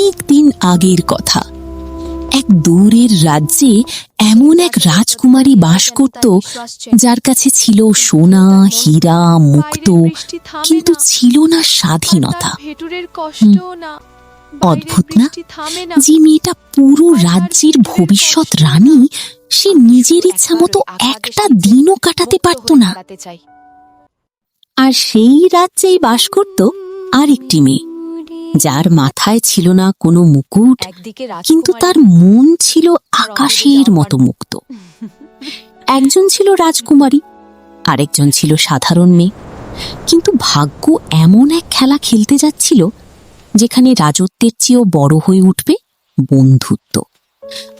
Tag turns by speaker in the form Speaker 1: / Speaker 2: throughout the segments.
Speaker 1: অনেক দিন আগের কথা। এক দূরের রাজ্যে এমন এক রাজকুমারী বাস করত, যার কাছে ছিল সোনা, হীরা, মুক্ত, কিন্তু ছিল না স্বাধীনতা। অদ্ভুত না, যে মেয়েটা পুরো রাজ্যের ভবিষ্যৎ রানী, সে নিজের ইচ্ছা মতো একটা দিনও কাটাতে পারত না। আর সেই রাজ্যেই বাস করত আরেকটি মেয়ে, যার মাথায় ছিল না কোনো মুকুট, কিন্তু তার মন ছিল আকাশের মতো মুক্ত। একজন ছিল রাজকুমারী, আরেকজন ছিল সাধারণ মেয়ে। কিন্তু ভাগ্য এমন এক খেলা খেলতে যাচ্ছিল, যেখানে রাজত্বের চেয়েও বড় হয়ে উঠবে বন্ধুত্ব।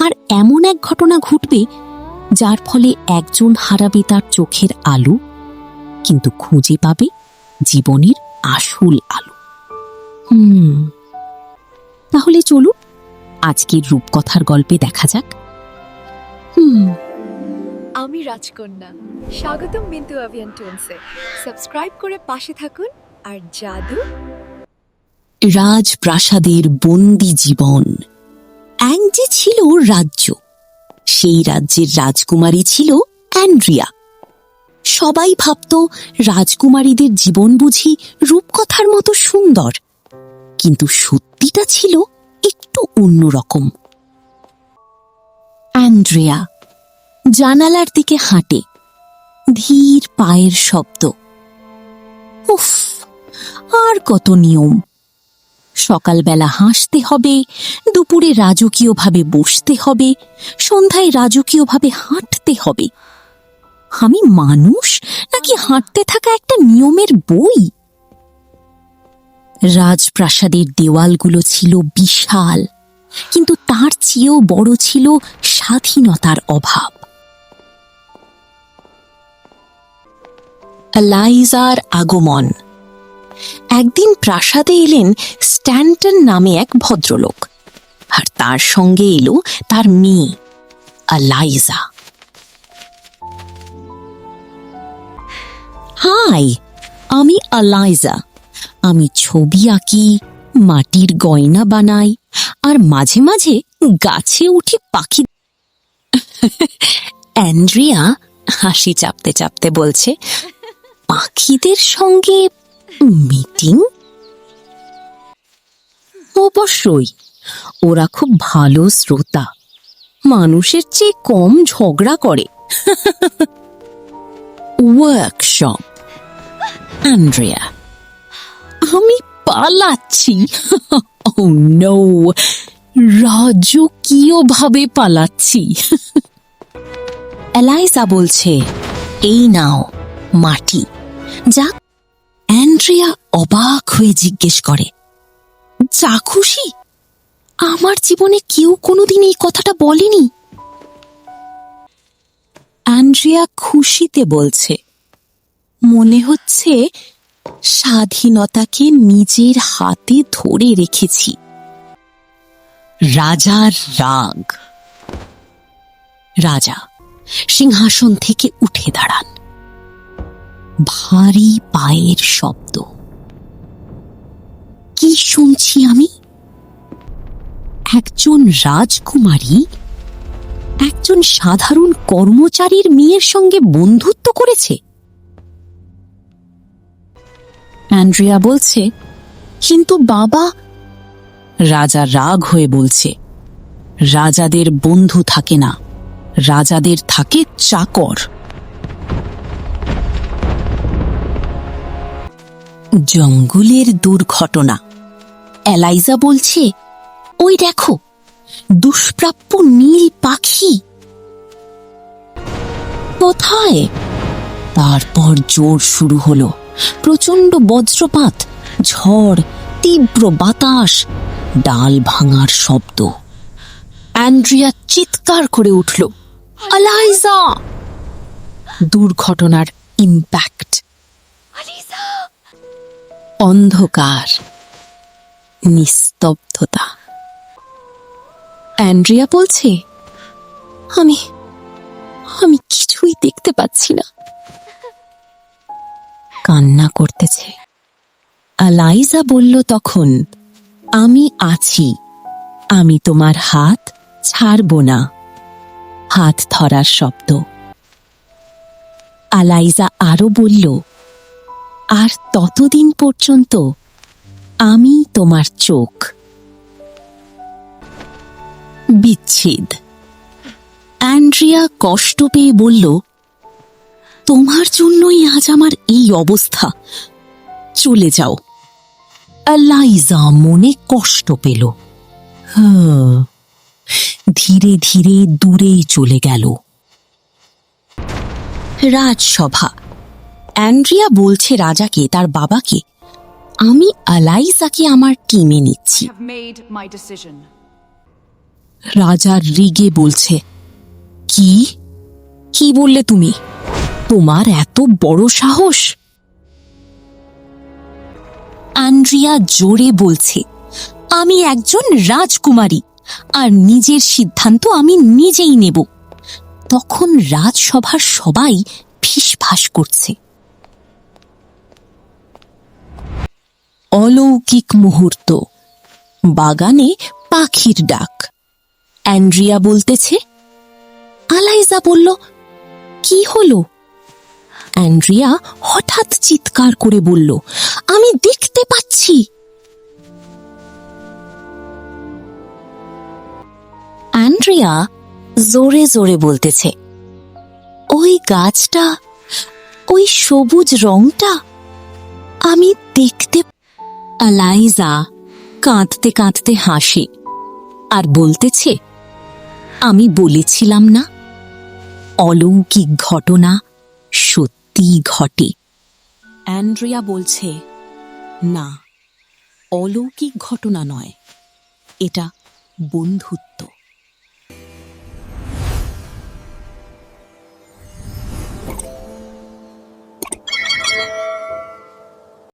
Speaker 1: আর এমন এক ঘটনা ঘটবে, যার ফলে একজন হারাবে তার চোখের আলো, কিন্তু খুঁজে পাবে জীবনের আসল আলো। তাহলে চলুন আজকের রূপকথার গল্পে দেখা যাক।
Speaker 2: আমি রাজকন্যা, স্বাগতম বিন্দু অভিয়ান টুনসে। সাবস্ক্রাইব করে পাশে থাকুন। আর জাদু।
Speaker 1: রাজপ্রাসাদের বন্দি জীবন। এক যে ছিল রাজ্য, সেই রাজ্যের রাজকুমারী ছিল অ্যান্ড্রিয়া। সবাই ভাবত রাজকুমারীদের জীবন বুঝি রূপকথার মতো সুন্দর, কিন্তু সত্যিটা ছিল একটু অন্যরকম। অ্যান্ড্রিয়া জানালার দিকে হাঁটে, ধীর পায়ের শব্দ। উফ, আর কত নিয়ম! সকালবেলা হাসতে হবে, দুপুরে রাজকীয়ভাবে বসতে হবে, সন্ধ্যায় রাজকীয়ভাবে হাঁটতে হবে। আমি মানুষ নাকি হাঁটতে থাকা একটা নিয়মের বই? রাজপ্রাসাদের দেওয়ালগুলো ছিল বিশাল, কিন্তু তার চেয়েও বড় ছিল স্বাধীনতার অভাব। এলাইজার আগমন। একদিন প্রাসাদে এলেন স্ট্যান্টন নামে এক ভদ্রলোক, আর তার সঙ্গে এলো তার মেয়ে এলাইজা। হাই, আমি এলাইজা। আমি ছবি আঁকি, মাটির গয়না বানাই, আর মাঝে মাঝে গাছে উঠে পাখি। অ্যান্ড্রিয়া হাসি চাপতে চাপতে বলছে, পাখিদের সঙ্গে মিটিং? অবশ্যই, ওরা খুব ভালো শ্রোতা, মানুষের চেয়ে কম ঝগড়া করে। ওয়ার্কশপ। অ্যান্ড্রিয়া, আমি পালাচ্ছি। ও নো, রাজকীয়ভাবে পালাচ্ছি। এলাইজা বলছে, এই নাও মাটি। যা। অ্যান্ড্রিয়া অবাক হয়ে জিজ্ঞেস করে, যা খুশি? আমার জীবনে কেউ কোনোদিন এই কথাটা বলেনি। অ্যান্ড্রিয়া খুশিতে বলছে, মনে হচ্ছে স্বাধীনতাকে নিজের হাতে ধরে রেখেছি। রাজার রাগ। রাজা সিংহাসন থেকে উঠে দাঁড়ান। ভারী পায়ের শব্দ। কি শুনছি আমি? একজন রাজকুমারী একজন সাধারণ কর্মচারীর মেয়ের সঙ্গে বন্ধুত্ব করেছে। অ্যান্ড্রিয়া বলছে, কিন্তু বাবা। রাজা রাগ হয়ে বলছে, রাজাদের বন্ধু থাকে না, রাজাদের থাকে চাকর। জঙ্গলের দুর্ঘটনা। এলাইজা বলছে, ওই দেখো, দুষ্প্রাপ্য নীল পাখি। কোথায়? তারপর জোর শুরু হলো, প্রচন্ড বজ্রপাত, ঝড়, তীব্র বাতাস, ডাল ভাঙার শব্দ। অ্যান্ড্রিয়া চিৎকার করে উঠল, এলাইজা! দুর্ঘটনার ইম্প্যাক্ট। অন্ধকার, নিস্তব্ধতা। অ্যান্ড্রিয়া বলছে, আমি কিছুই দেখতে পাচ্ছি না। কান্না করতেছে। এলাইজা বলল তখন, আমি আছি, আমি তোমার হাত ছাড়ব না। হাত ধরার শব্দ। আলাইজা আরো বলল, আর ততদিন পর্যন্ত আমি তোমার চোখ। বিচ্ছেদ। অ্যান্ড্রিয়া কষ্ট পেয়ে বলল, তোমার জন্যই আজ আমার এই অবস্থা। চলে যাও। আলাইজা মনে কষ্ট পেল। ধীরে ধীরে দূরেই চলে গেল। রাজসভা। অ্যান্ড্রিয়া বলছে রাজাকে, তার বাবাকে, আমি আলাইজাকে আমার টিমে নিচ্ছি।
Speaker 3: have made my decision.
Speaker 1: রাজা রিগে বলছে, কি কি বললে তুমি? তোমার এত বড় সাহস? অ্যান্ড্রিয়া জোরে বলছে, আমি একজন রাজকুমারী, আর নিজের সিদ্ধান্ত আমি নিজেই নেব। তখন রাজসভার সবাই ফিসফাস করছে। অলৌকিক মুহূর্ত। বাগানে পাখির ডাক। অ্যান্ড্রিয়া বলতেছে। আলাইজা বলল, কি হলো? অ্যান্ড্রিয়া হঠাৎ চিৎকার করে বলল, আমি দেখতে পাচ্ছি। অ্যান্ড্রিয়া জোরে জোরে বলতেছে, ওই গাছটা, ওই সবুজ রংটা আমি দেখতে। আলাইজা কাঁদতে কাঁদতে হাসে আর বলতেছে, আমি বলেছিলাম না, অলৌকিক ঘটনা সত্যি ঘটে। অ্যান্ড্রিয়া বলছে, না, অলৌকিক ঘটনা নয়, এটা বন্ধুত্ব।